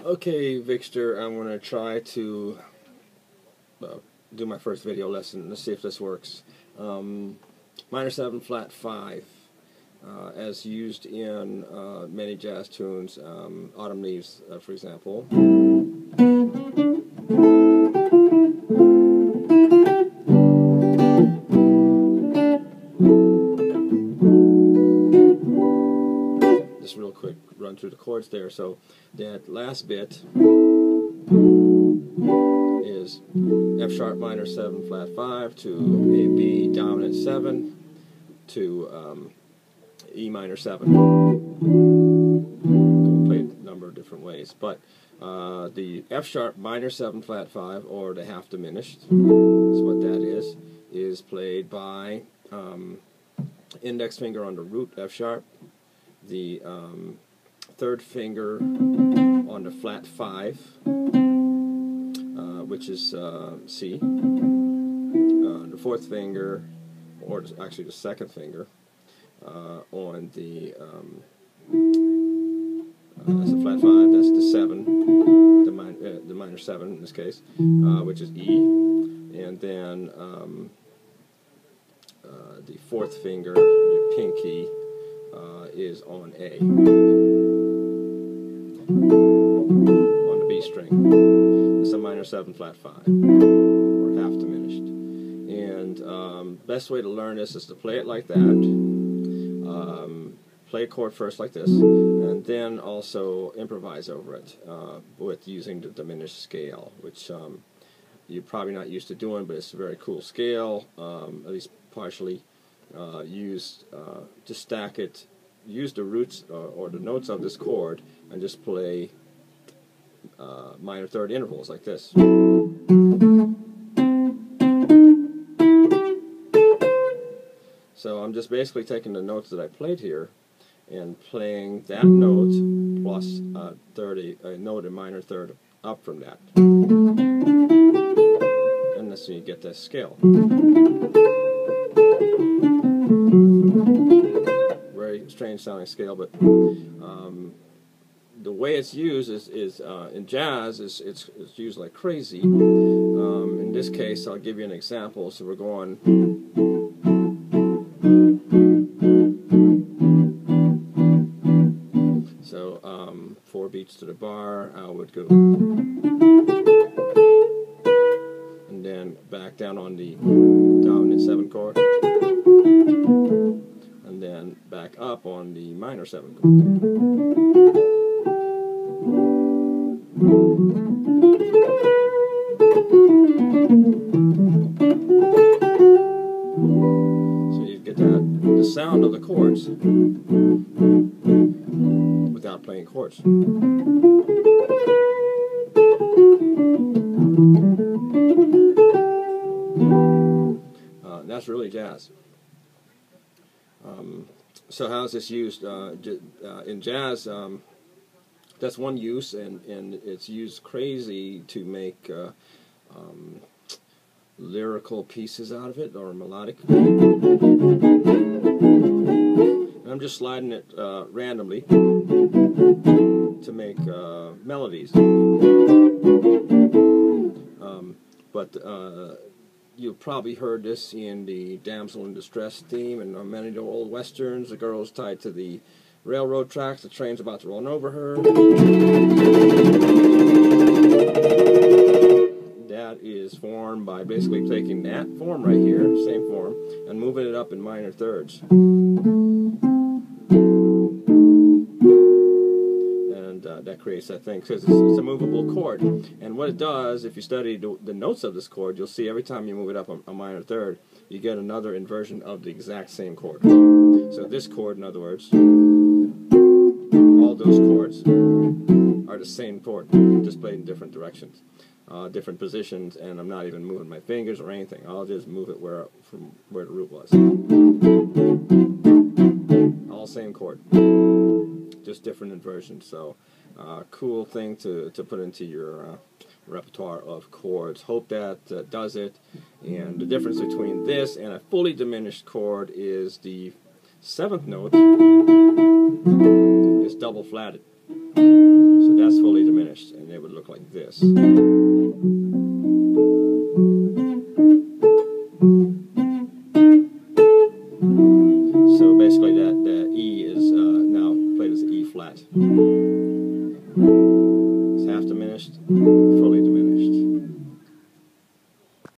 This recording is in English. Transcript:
Okay, Victor, I'm going to try to do my first video lesson. Let's see if this works. Minor 7 flat 5, as used in many jazz tunes, Autumn Leaves, for example. Just real quick run through the chords there. So that last bit is F sharp minor 7 flat 5 to a B dominant 7 to E minor 7. You can play it a number of different ways, but the F sharp minor 7 flat 5, or the half diminished, is what that is played by index finger on the root F sharp, the third finger on the flat 5, which is C, the fourth finger, or actually the second finger, on the that's the flat 5, that's the 7, the minor 7 in this case, which is E, and then the fourth finger, the pinky, is on A, on the B string. It's a minor 7 flat 5, or half diminished. And best way to learn this is to play it like that. Play a chord first like this, and then also improvise over it with using the diminished scale, which you're probably not used to doing, but it's a very cool scale, at least partially used to stack it. Use the roots or the notes of this chord and just play minor third intervals like this. So I'm just basically taking the notes that I played here and playing that note plus a note in minor third up from that. And that's so you get this scale. Very strange sounding scale, but the way it's used is in jazz it's used like crazy. In this case, I'll give you an example. So we're going. So 4 beats to the bar, I would go, and then back down on the dominant 7 chord, and then back up on the minor 7 chord. So you get the sound of the chords without playing chords. That's really jazz. So how is this used in jazz? That's one use, and it's used crazy to make lyrical pieces out of it, or melodic. And I'm just sliding it randomly to make melodies. But you've probably heard this in the Damsel in Distress theme, and many of the old westerns. The girl's tied to the railroad tracks, the train's about to run over her. That is formed by basically taking that form right here, same form, and moving it up in minor thirds. And that creates that thing, because it's a movable chord. And what it does, if you study the notes of this chord, you'll see every time you move it up a minor third, you get another inversion of the exact same chord. So this chord, in other words, all those chords are the same chord, just played in different directions, different positions, and I'm not even moving my fingers or anything. I'll just move it from where the root was. All same chord, just different inversions. So cool thing to put into your repertoire of chords. Hope that does it. And the difference between this and a fully diminished chord is the 7th note is double flatted. So that's fully diminished. look like this. So basically that E is now played as an E flat. It's half diminished.